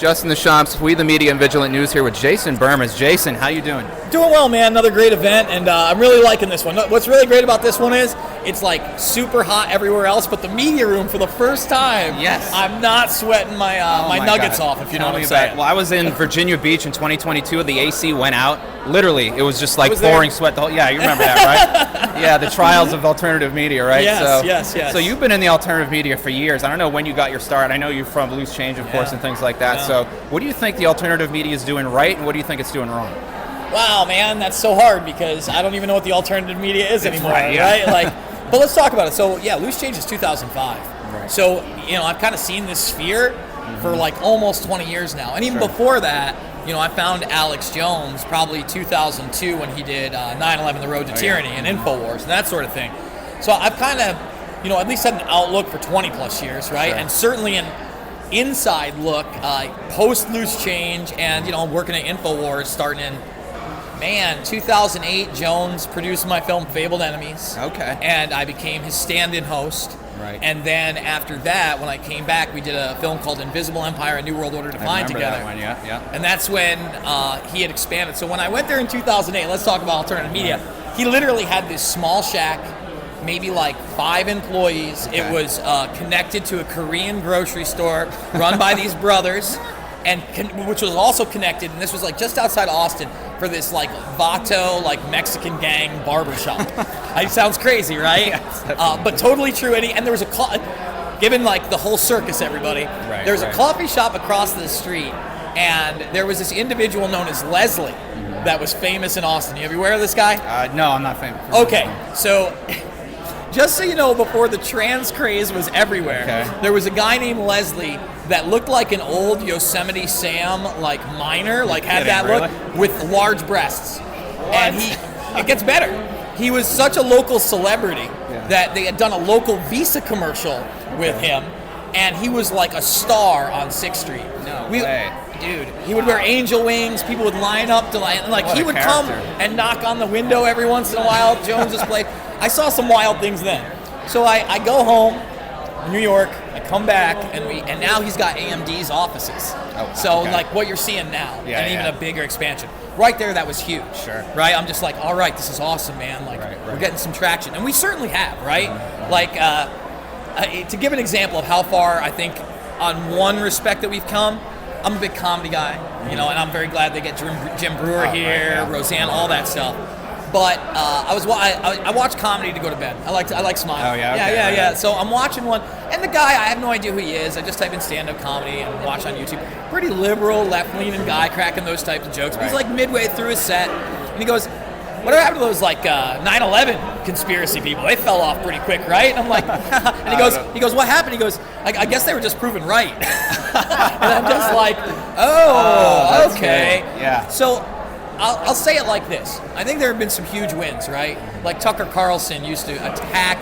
Just in the shops, We the Media and Vigilant News here with Jason Bermas. Jason, how you doing? Doing well, man. Another great event, and I'm really liking this one. What's really great about this one is it's like super hot everywhere else, but the media room for the first time, yes, I'm not sweating my nuggets off, if you know what I'm saying. Well, I was in Virginia Beach in 2022. The AC went out. Literally, it was just like pouring sweat. Yeah, you remember that, right? Yeah, the trials of alternative media, right? Yes, yes. So you've been in the alternative media for years. I don't know when you got your start. I know you're from Loose Change, of course, and things like that. Yeah. So what do you think the alternative media is doing right, and what do you think it's doing wrong? Wow, man, that's so hard because I don't even know what the alternative media is anymore, right? Yeah. Like, but let's talk about it. So, yeah, Loose Change is 2005. Right. So, I've kind of seen this sphere for like almost 20 years now. And even before that, I found Alex Jones probably 2002 when he did 9/11 The Road to Tyranny and InfoWars and that sort of thing. So I've kind of, at least had an outlook for 20 plus years, right? Sure. And certainly an inside look post Loose Change and, working at InfoWars starting in 2008, Jones produced my film Fabled Enemies. Okay. And I became his stand-in host. Right. And then after that, when I came back, we did a film called Invisible Empire, A New World Order Defined together. That one, yeah. And that's when he had expanded. So when I went there in 2008, let's talk about alternative media. He literally had this small shack, maybe like 5 employees. Okay. It was connected to a Korean grocery store run by these brothers, and which was also connected, and this was like just outside Austin, for this like Vato, like Mexican gang barbershop. It sounds crazy, right? Yes, but totally true. And there was given like the whole circus, everybody, there was a coffee shop across the street, and there was this individual known as Leslie that was famous in Austin. You ever aware of this guy? No, I'm not famous. Okay, so just so you know, before the trans craze was everywhere, there was a guy named Leslie that looked like an old Yosemite Sam, like miner, like had that look with large breasts. What? And it gets better. He was such a local celebrity that they had done a local Visa commercial with him, and he was like a star on 6th Street. No way. Dude, he would wear angel wings. People would line up to he would come and knock on the window every once in a while. Jones's place. I saw some wild things then. So I go home, New York. I come back, and now he's got AMD's offices. Like what you're seeing now, and even a bigger expansion. Right there, that was huge. Sure. Right? I'm just like, all right, this is awesome, man. Like, we're getting some traction. And we certainly have, right? Like, to give an example of how far I think on one respect that we've come, I'm a big comedy guy, and I'm very glad they get Jim Brewer here, Roseanne, all that stuff. But I watch comedy to go to bed. I like Smile. Oh yeah. Yeah. So I'm watching one, and the guy, I have no idea who he is. I just type in stand-up comedy and watch on YouTube. Pretty liberal, left-leaning guy cracking those types of jokes. But he's like midway through his set, and he goes, "Whatever happened to those 9/11 conspiracy people? They fell off pretty quick, right?" And I'm like, and he goes, "What happened?" He goes, "I guess they were just proven right." And I'm just like, "Oh, okay." Great. Yeah. So I'll say it like this. I think there have been some huge wins, right? Like Tucker Carlson used to attack.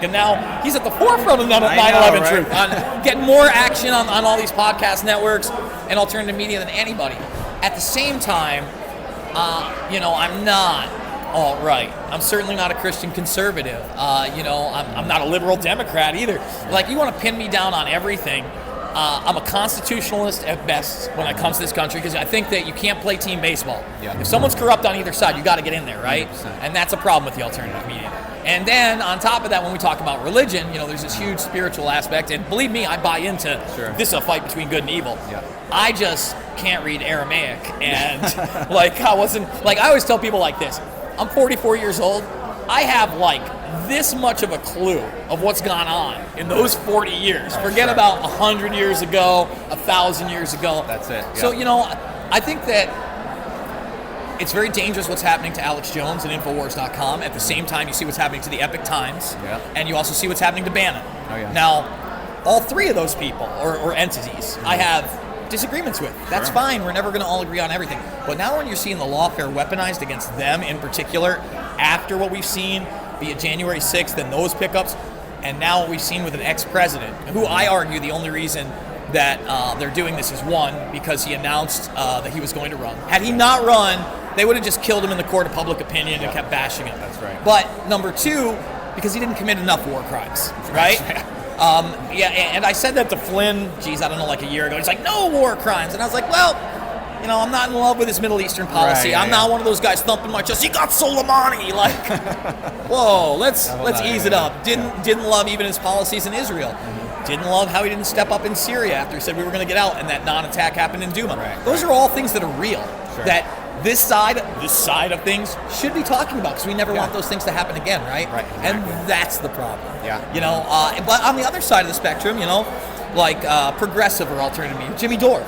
And now he's at the forefront of 9/11 truth, on getting more action on all these podcast networks and alternative media than anybody. At the same time, I'm not alt-right. I'm certainly not a Christian conservative. I'm not a liberal Democrat either. Like, you want to pin me down on everything. I'm a constitutionalist at best when it comes to this country, because I think that you can't play team baseball. Yeah. If someone's corrupt on either side, you got to get in there, right? 100%. And that's a problem with the alternative media. And then on top of that, when we talk about religion, there's this huge spiritual aspect. And believe me, I buy into this is a fight between good and evil. Yeah. I just can't read Aramaic. And I always tell people like this. I'm 44 years old. I have this much of a clue of what's gone on in those 40 years. Forget about 100 years ago, 1,000 years ago. That's it. Yeah. So, I think that it's very dangerous what's happening to Alex Jones and Infowars.com. At the same time, you see what's happening to the Epic Times, and you also see what's happening to Bannon. Oh, yeah. Now, all 3 of those people, or entities, I have disagreements with. That's fine. We're never going to all agree on everything. But now when you're seeing the lawfare weaponized against them in particular, after what we've seen, be it January 6th and those pickups, and now what we've seen with an ex-president, who I argue the only reason that they're doing this is, one, because he announced that he was going to run. Had he not run, they would have just killed him in the court of public opinion and kept bashing him. That's right. But number 2, because he didn't commit enough war crimes, right? And I said that to Flynn, geez, I don't know, like a year ago. He's like, no war crimes. And I was like, well, I'm not in love with his Middle Eastern policy. I'm not one of those guys thumping my chest. He got Soleimani. Like, whoa, let's ease it up. Didn't love even his policies in Israel. Didn't love how he didn't step up in Syria after he said we were going to get out, and that non-attack happened in Duma. Those are all things that are real. Sure. That this side of things should be talking about, because we never want those things to happen again, right? Right. Exactly. And that's the problem. Yeah. But on the other side of the spectrum, like progressive or alternative media, Jimmy Dore.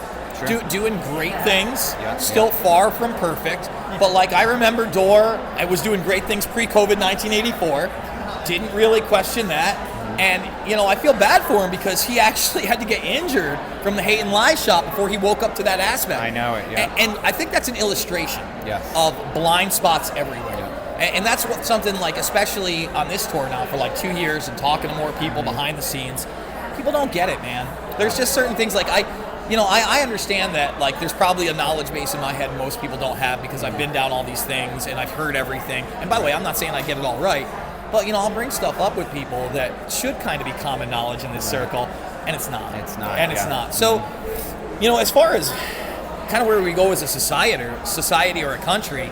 Sure. Doing great things, still far from perfect, but like I remember Dore, I was doing great things pre-COVID 1984, didn't really question that, and I feel bad for him because he actually had to get injured from the hate and lie shot before he woke up to that aspect. I know it, yeah. And I think that's an illustration Yes. of blind spots everywhere. Yeah. And that's what something like, especially on this tour now for like 2 years and talking to more people behind the scenes, people don't get it, man. There's just certain things like I understand that like there's probably a knowledge base in my head most people don't have because I've been down all these things and I've heard everything. And by the way, I'm not saying I get it all right, but I'll bring stuff up with people that should kind of be common knowledge in this circle, and it's not. It's not. And it's not. So, as far as kind of where we go as a society or a country,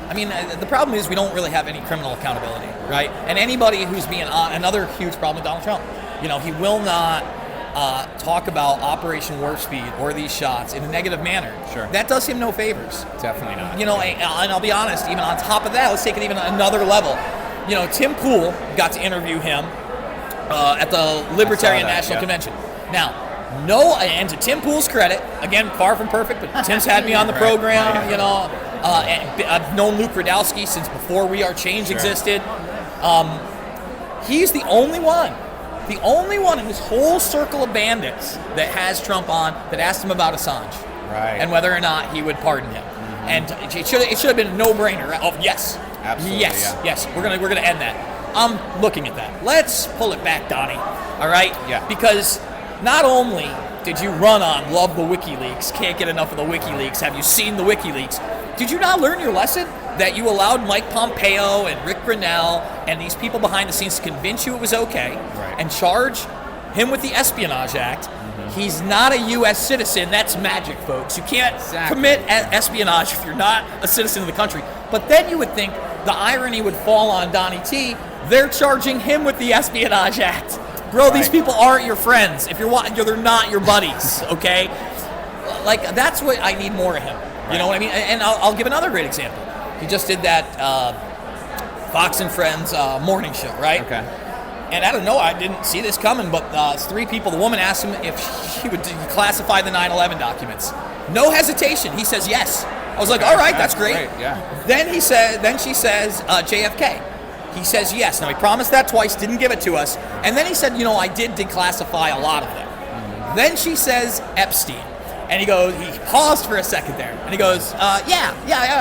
I mean, the problem is we don't really have any criminal accountability, right? And anybody who's being on, another huge problem with Donald Trump, he will not talk about Operation Warp Speed or these shots in a negative manner. Sure. That does him no favors. Definitely not. And I'll be honest, even on top of that, let's take it even another level. Tim Pool got to interview him at the Libertarian National Convention. Now, and to Tim Pool's credit, again, far from perfect, but Tim's had me on the program, and I've known Luke Radowski since before We Are Change existed. He's the only one in this whole circle of bandits that has Trump on that asked him about Assange. Right. And whether or not he would pardon him. And it should have been a no-brainer. Oh, yes. Absolutely, yes. We're gonna end that. I'm looking at that. Let's pull it back, Donnie. All right? Yeah. Because not only did you run on love the WikiLeaks, can't get enough of the WikiLeaks, have you seen the WikiLeaks? Did you not learn your lesson that you allowed Mike Pompeo and Rick Grenell and these people behind the scenes to convince you it was okay and charge him with the Espionage Act? He's not a U.S. citizen. That's magic, folks. You can't commit espionage if you're not a citizen of the country. But then you would think the irony would fall on Donnie T. They're charging him with the Espionage Act. Bro, these people aren't your friends. If they're not your buddies, okay? Like, that's what I need more of him. You know what I mean? And I'll give another great example. He just did that Fox and Friends morning show, right? Okay. And I don't know, I didn't see this coming, but 3 people, the woman asked him if she would declassify the 9/11 documents. No hesitation, he says yes. I was like, all right, that's great. Yeah. Then she says JFK. He says yes. Now he promised that twice, didn't give it to us. And then he said, I did declassify a lot of them. Then she says Epstein. And he paused for a second there. And he goes, yeah,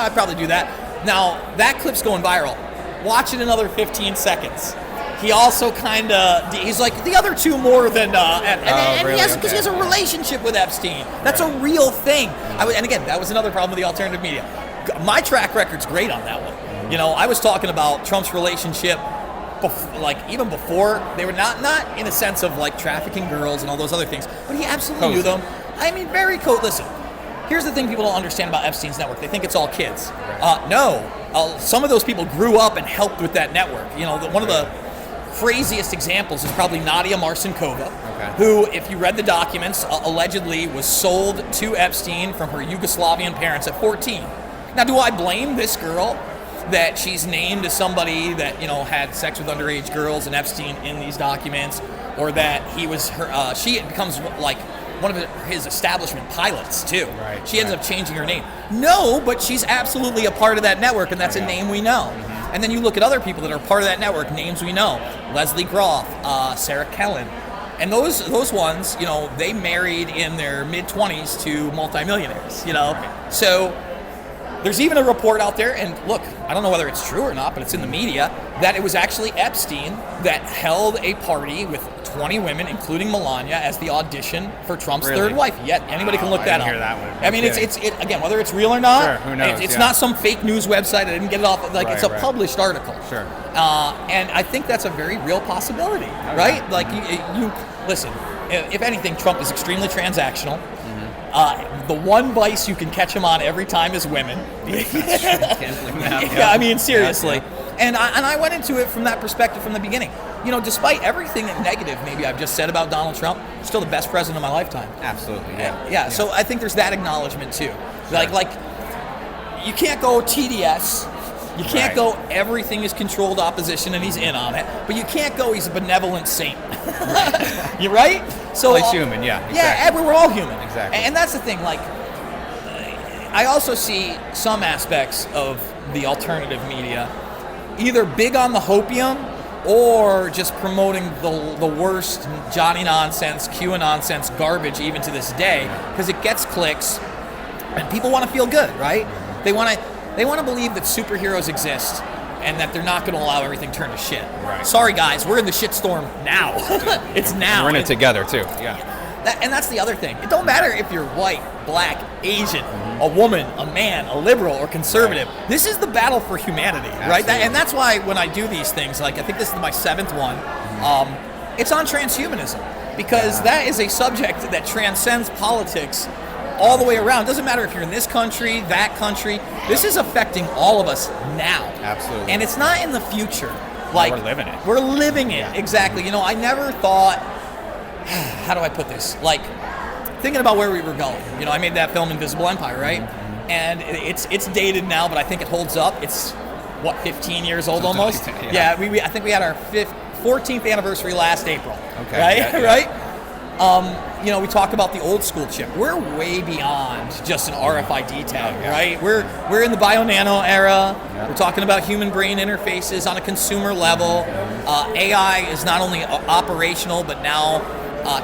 I'd probably do that. Now, that clip's going viral. Watch it another 15 seconds. He also he's like, the other 2 more than, really? because he has a relationship with Epstein. That's a real thing. And again, that was another problem with the alternative media. My track record's great on that one. I was talking about Trump's relationship, even before, they were not in a sense of like trafficking girls and all those other things, but he absolutely knew them. I mean, very cool. Listen, here's the thing people don't understand about Epstein's network. They think it's all kids. No, some of those people grew up and helped with that network. One of the craziest examples is probably Nadia Marcinkova, who, if you read the documents, allegedly was sold to Epstein from her Yugoslavian parents at 14. Now, do I blame this girl that she's named as somebody that, had sex with underage girls and Epstein in these documents, or that he was her, she becomes like one of his establishment pilots too. Right. She ends up changing her name. No, but she's absolutely a part of that network, and that's a name we know. And then you look at other people that are part of that network, names we know. Leslie Groff, Sarah Kellen. And those ones, they married in their mid-20s to multimillionaires, So there's even a report out there, and look, I don't know whether it's true or not, but it's in the media, that it was actually Epstein that held a party with 20 women, including Melania, as the audition for Trump's Really? third wife. Yet anybody can look I that didn't up. hear that one. I mean, Okay. it's again, whether it's real or not. Sure, who knows, It's yeah. not some fake news website. I didn't get it off. Like Right, it's a right. published article. Sure. And I think that's a very real possibility, right? Like you listen. If anything, Trump is extremely transactional. The one vice you can catch him on every time is women. Yeah, I mean, seriously. And I went into it from that perspective from the beginning. You know, despite everything negative maybe I've just said about Donald Trump, still the best president of my lifetime. Absolutely. Yeah. So I think there's that acknowledgement too. Like you can't go TDS. You can't go everything is controlled opposition and he's in on it. But you can't go he's a benevolent saint. You're right? So Well, he's human, yeah. Exactly. Yeah, we're all human. Exactly. And that's the thing, like I also see some aspects of the alternative media either big on the hopium or just promoting the worst Johnny nonsense, QAnon nonsense garbage even to this day because it gets clicks and people want to feel good, right? They want to believe that superheroes exist and that they're not going to allow everything turn to shit. Right. Sorry guys, we're in the shitstorm now. It's now. We're in it together too. Yeah. And that's the other thing. It don't matter if you're white, black, Asian, a woman, a man, a liberal, or conservative. Right. This is the battle for humanity, right? And that's why when I do these things, like I think this is my 7th one, it's on transhumanism because that is a subject that transcends politics all the way around. It doesn't matter if you're in this country, that country. This is affecting all of us now. Absolutely. And it's not in the future. Like we're living it. We're living it, exactly. You know, I never thought, how do I put this? Like, thinking about where we were going. You know, I made that film Invisible Empire, right? And it's dated now, but I think it holds up. It's, 15 years old almost? Like that, yeah, I think we had our 14th anniversary last April. Okay. Right? Yeah. Right? You know, we talk about the old school chip. We're way beyond just an RFID tag, right? We're in the bio-nano era. Yeah. We're talking about human brain interfaces on a consumer level. AI is not only operational, but now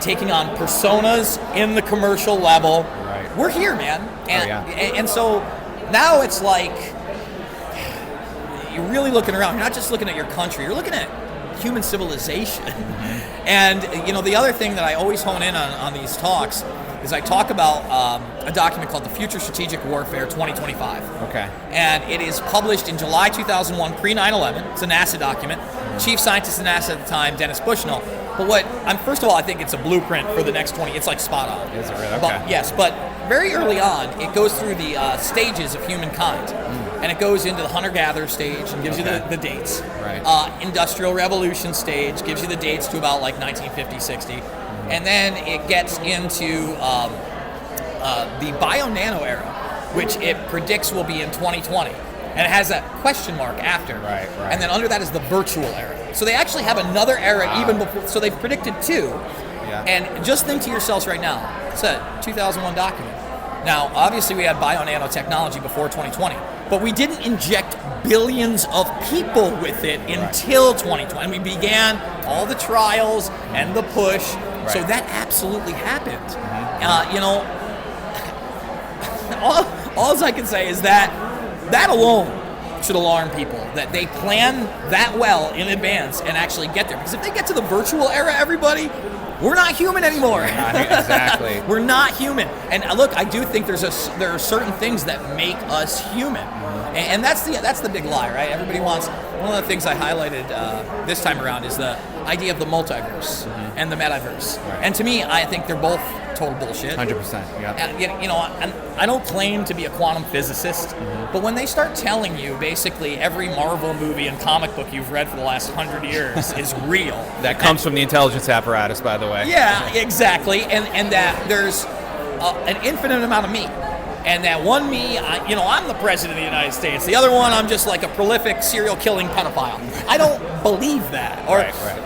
taking on personas in the commercial level. Right. We're here, man. And so now it's like you're really looking around. You're not just looking at your country. You're looking at human civilization. And, you know, the other thing that I always hone in on these talks is I talk about a document called the Future Strategic Warfare 2025. Okay. And it is published in July 2001, pre-9/11. It's a NASA document. Chief scientist at NASA at the time, Dennis Bushnell. But first of all, I think it's a blueprint for the next 20. It's like spot on. Is it really? Okay. But, yes, but very early on, it goes through the stages of humankind. And it goes into the hunter-gatherer stage and gives you the dates. Right. Industrial Revolution stage gives you the dates to about like 1950, 60. And then it gets into the bio-nano era, which it predicts will be in 2020. And it has a question mark after. Right. And then under that is the virtual era. So they actually have another era even before. So they've predicted 2. Yeah. And just think to yourselves right now, it's a 2001 document. Now, obviously we had bio-nano technology before 2020, but we didn't inject billions of people with it until 2020. And we began all the trials and the push. Right. So that absolutely happened. Mm-hmm. You know, all I can say is that alone should alarm people, that they plan that well in advance and actually get there. Because if they get to the virtual era, everybody, we're not human anymore. Exactly. We're not human. And look, I do think there are certain things that make us human. And that's the big lie, right? Everybody wants, one of the things I highlighted this time around is the idea of the multiverse and the metaverse. Right. And to me, I think they're both total bullshit. 100%. Yeah. And, you know, I don't claim to be a quantum physicist, but when they start telling you basically every Marvel movie and comic book you've read for the last 100 years is real. That comes from the intelligence apparatus, by the way. Yeah, exactly. And that there's an infinite amount of me. And that one me, I'm the president of the United States. The other one, I'm just like a prolific serial killing pedophile. I don't believe that. Or,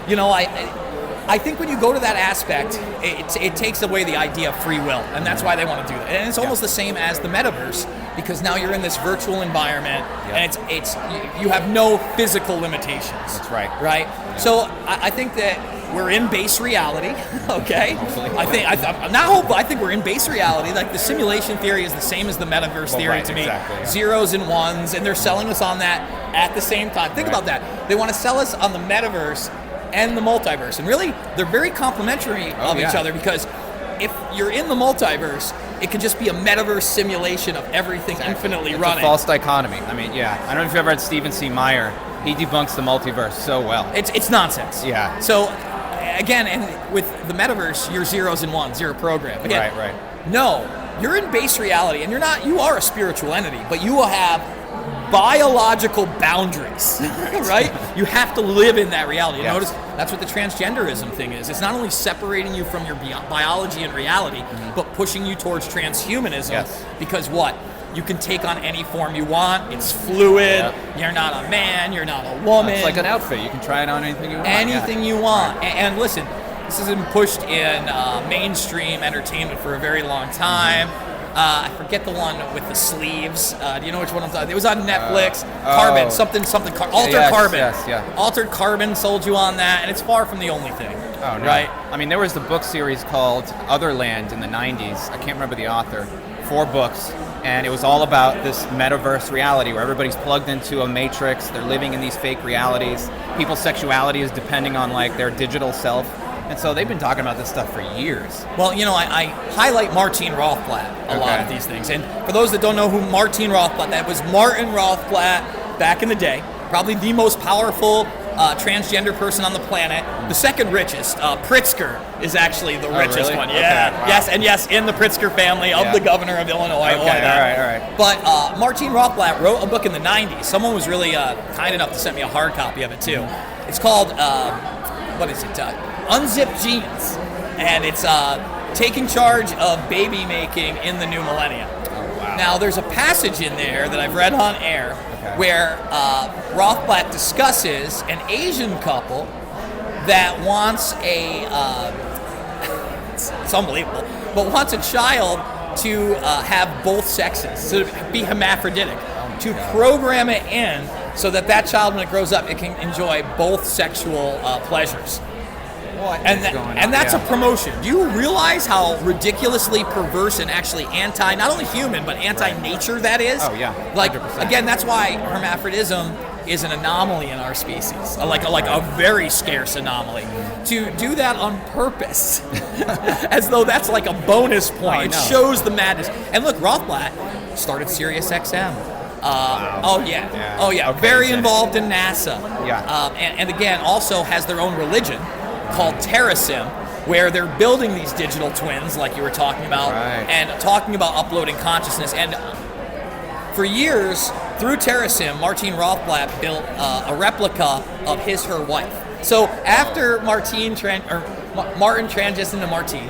you know, I think when you go to that aspect, it takes away the idea of free will, and that's why they want to do that. And it's almost the same as the metaverse, because now you're in this virtual environment, and it's you have no physical limitations. That's right. Right. Yeah. So I think that we're in base reality. Okay. I think we're in base reality. Like the simulation theory is the same as the metaverse theory to me. Exactly, yeah. Zeros and ones, and they're selling us on that at the same time. Think about that. They want to sell us on the metaverse and the multiverse. And really, they're very complementary of each other, because if you're in the multiverse, it could just be a metaverse simulation of everything infinitely running. It's a false dichotomy. I mean, I don't know if you've ever read Stephen C. Meyer. He debunks the multiverse so well. It's nonsense. Yeah. So, again, and with the metaverse, you're zeros and ones. You're a program. Again, Right. No, you're in base reality, and you are a spiritual entity, but you will have biological boundaries, right? You have to live in that reality. Yes. Notice that's what the transgenderism thing is. It's not only separating you from your biology and reality, but pushing you towards transhumanism. Yes. Because what? You can take on any form you want. It's fluid. You're not a man. You're not a woman. It's like an outfit. You can try it on anything you want. Anything you want. And listen, this has been pushed in mainstream entertainment for a very long time. I forget the one with the sleeves. Do you know which one I'm talking about? It was on Netflix. Carbon, something, Altered Carbon. Yes. Altered Carbon sold you on that, and it's far from the only thing. Oh, no. Right? I mean, there was the book series called Otherland in the 90s. I can't remember the author. 4 books. And it was all about this metaverse reality where everybody's plugged into a matrix. They're living in these fake realities. People's sexuality is depending on like their digital self. And so they've been talking about this stuff for years. Well, I highlight Martine Rothblatt a lot of these things. And for those that don't know who Martine Rothblatt, that was Martin Rothblatt back in the day. Probably the most powerful transgender person on the planet. The second richest. Pritzker is actually the richest really? one. Okay, Yeah. wow. Yes, and yes, in the Pritzker family of the governor of Illinois. Okay, all right. But Martine Rothblatt wrote a book in the 90s. Someone was really kind enough to send me a hard copy of it, too. It's called, what is it? Unzipped Genes. And it's taking charge of baby making in the new millennium. Oh, wow. Now, there's a passage in there that I've read on air where Rothblatt discusses an Asian couple that wants it's unbelievable, but wants a child to have both sexes, to be hermaphroditic, to program it in so that child, when it grows up, it can enjoy both sexual pleasures. And that's a promotion. Do you realize how ridiculously perverse and actually not only human, but anti-nature that is? Oh, yeah. 100%. Again, that's why hermaphrodism is an anomaly in our species, like a very scarce anomaly. To do that on purpose, as though that's like a bonus point, it shows the madness. And look, Rothblatt started SiriusXM. Wow. Okay, very involved in NASA. Yeah. And again, also has their own religion called TerraSim, where they're building these digital twins, like you were talking about, and talking about uploading consciousness. And for years, through TerraSim, Martine Rothblatt built a replica of her wife. So after Martin transitioned to Martine,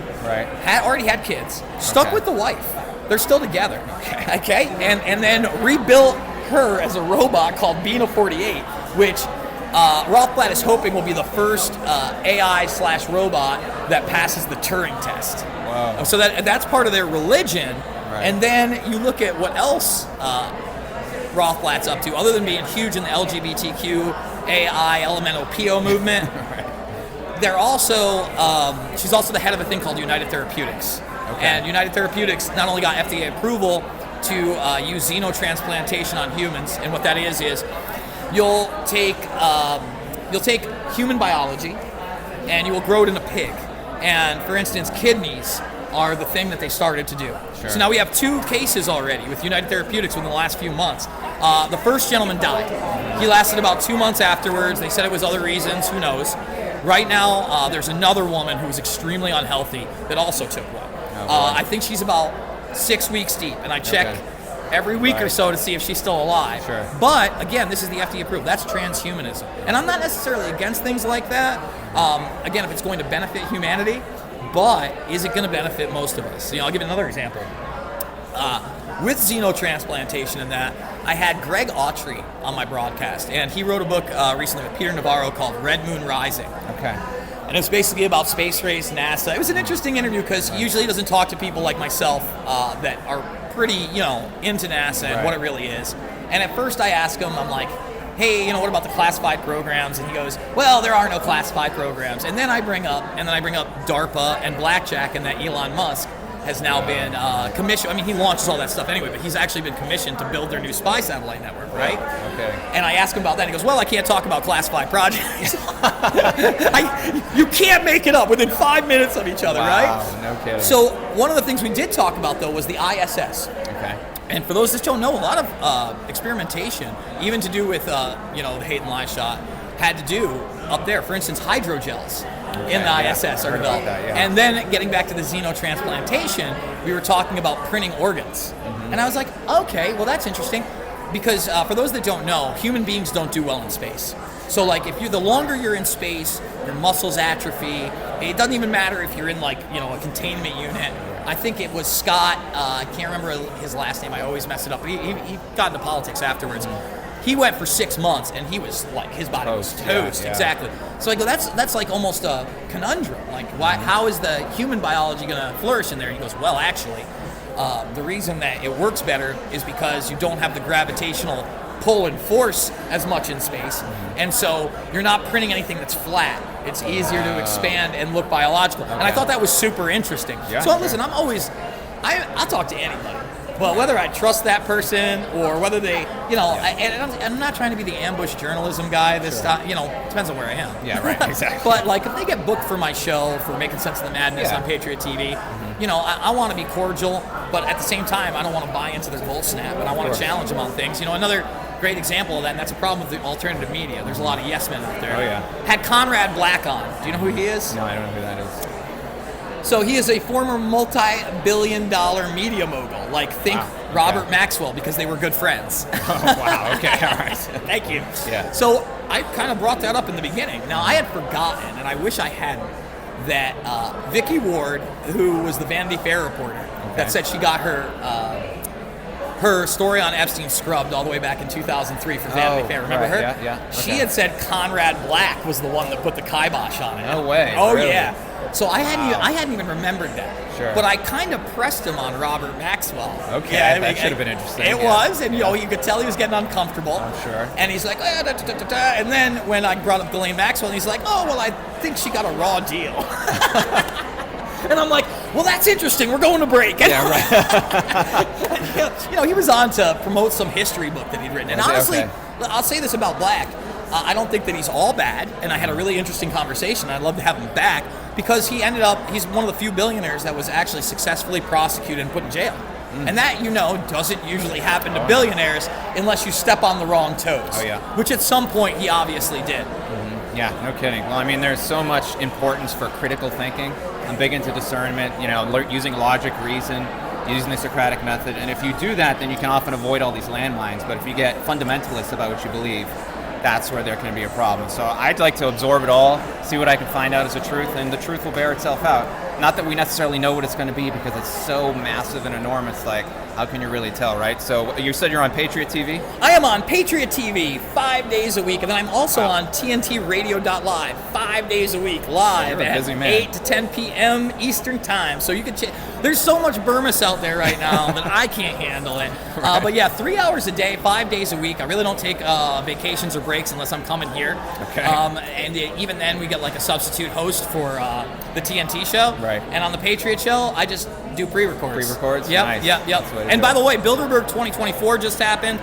already had kids, stuck with the wife. They're still together. Okay? And then rebuilt her as a robot called Bina 48, which Rothblatt is hoping will be the first AI/robot that passes the Turing test. Wow. So that's part of their religion. And then you look at what else Rothblatt's up to, other than being huge in the LGBTQ, AI, elemental PO movement. They're also, she's also the head of a thing called United Therapeutics. And United Therapeutics not only got FDA approval to use xenotransplantation on humans, and what that is you'll take human biology and you will grow it in a pig. And for instance, kidneys are the thing that they started to do. Sure. So now we have 2 cases already with United Therapeutics within the last few months. The first gentleman died. He lasted about 2 months afterwards. They said it was other reasons, who knows. Right now, there's another woman who was extremely unhealthy that also took one. I think she's about 6 weeks deep, and I check every week or so to see if she's still alive. Sure. But again, this is the FDA approved. That's transhumanism. And I'm not necessarily against things like that. Again, if it's going to benefit humanity, but is it going to benefit most of us? I'll give you another example. With xenotransplantation and that, I had Greg Autry on my broadcast, and he wrote a book recently with Peter Navarro called Red Moon Rising. Okay. And it's basically about space race, NASA. It was an interesting interview because usually he doesn't talk to people like myself that are pretty, into NASA and what it really is. And at first I ask him, I'm like, hey, what about the classified programs? And he goes, well, there are no classified programs. And then I bring up DARPA and Blackjack and that Elon Musk. has now been commissioned. I mean, he launches all that stuff anyway, but he's actually been commissioned to build their new spy satellite network, right? Okay. And I asked him about that, and he goes, well, I can't talk about classified projects. You can't make it up within 5 minutes of each other, right? No kidding. So one of the things we did talk about, though, was the ISS. Okay. And for those that don't know, a lot of experimentation, even to do with the hate and lie shot, had to do up there. For instance, hydrogels in the ISS are developed. And then getting back to the xenotransplantation, we were talking about printing organs. And I was like, okay, well, that's interesting. Because for those that don't know, human beings don't do well in space. So like the longer you're in space, your muscles atrophy. It doesn't even matter if you're in a containment unit. I think it was Scott, I can't remember his last name, I always mess it up, but he got into politics afterwards. He went for 6 months and he was like, his body was toast, exactly. So I go, that's like almost a conundrum. Like, how is the human biology gonna flourish in there? He goes, well, actually, the reason that it works better is because you don't have the gravitational pull and force as much in space, and so you're not printing anything that's flat. It's easier to expand and look biological. And I thought that was super interesting. So listen, I'll talk to anybody. But whether I trust that person or whether they, and I'm not trying to be the ambush journalism guy this time, depends on where I am. Yeah, right, exactly. But like if they get booked for my show for Making Sense of the Madness on Patriot TV, I want to be cordial, but at the same time, I don't want to buy into their bull snap, and I want to challenge them on things. Another great example of that, and that's a problem with the alternative media. There's a lot of yes men out there. Oh, yeah. Had Conrad Black on. Do you know who he is? No, I don't know who that is. So he is a former multi-billion-dollar media mogul. Like, think Robert Maxwell, because they were good friends. Oh, wow. Okay. All right. Thank you. Yeah. So I kind of brought that up in the beginning. Now, I had forgotten, and I wish I hadn't, that Vicky Ward, who was the Vanity Fair reporter, that said she got her story on Epstein scrubbed all the way back in 2003 for Vanity Fair. Remember her? Yeah. She had said Conrad Black was the one that put the kibosh on it. No way. Oh, really? yeah. So I hadn't even remembered that. Sure. But I kind of pressed him on Robert Maxwell. Okay, yeah, that should have been interesting. It was, and you could tell he was getting uncomfortable. I'm sure. And he's like, and then when I brought up Ghislaine Maxwell, he's like, oh, well, I think she got a raw deal. And I'm like, well, that's interesting. We're going to break. Yeah, right. And, he was on to promote some history book that he'd written. And honestly, I'll say this about Black. I don't think that he's all bad, and I had a really interesting conversation. I'd love to have him back because he's one of the few billionaires that was actually successfully prosecuted and put in jail. And that, doesn't usually happen to billionaires unless you step on the wrong toes. Oh, yeah. Which at some point he obviously did. Yeah, no kidding. Well, I mean, there's so much importance for critical thinking. I'm big into discernment, using logic, reason, using the Socratic method. And if you do that, then you can often avoid all these landmines. But if you get fundamentalist about what you believe, that's where there can be a problem. So I'd like to absorb it all, see what I can find out as a truth, and the truth will bear itself out. Not that we necessarily know what it's going to be because it's so massive and enormous, like, how can you really tell, right? So you said you're on Patriot TV? I am on Patriot TV 5 days a week, and then I'm also on TNTRadio.live 5 days a week, live at 8 to 10 p.m. Eastern Time. So you can there's so much Bermas out there right now that I can't handle it. Right. But yeah, 3 hours a day, 5 days a week. I really don't take vacations or breaks unless I'm coming here. Okay. And even then, we get like a substitute host for the TNT show. Right. And on the Patriot show, I just do pre-records. Pre-records? Yep, Nice. Yep. And by the way, Bilderberg 2024 just happened.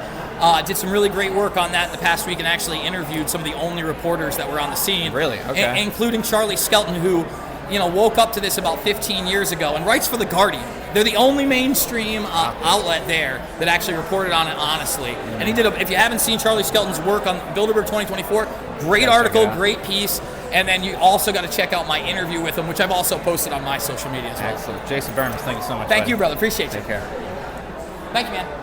Did some really great work on that in the past week and actually interviewed some of the only reporters that were on the scene. Really? Okay. Including Charlie Skelton, who woke up to this about 15 years ago and writes for The Guardian. They're the only mainstream outlet there that actually reported on it honestly. And he did if you haven't seen Charlie Skelton's work on Bilderberg 2024, great article, great piece. And then you also got to check out my interview with him, which I've also posted on my social media as well. Excellent. Jason Bermas, thank you so much. Thank you, brother. Appreciate you. Take care. Thank you, man.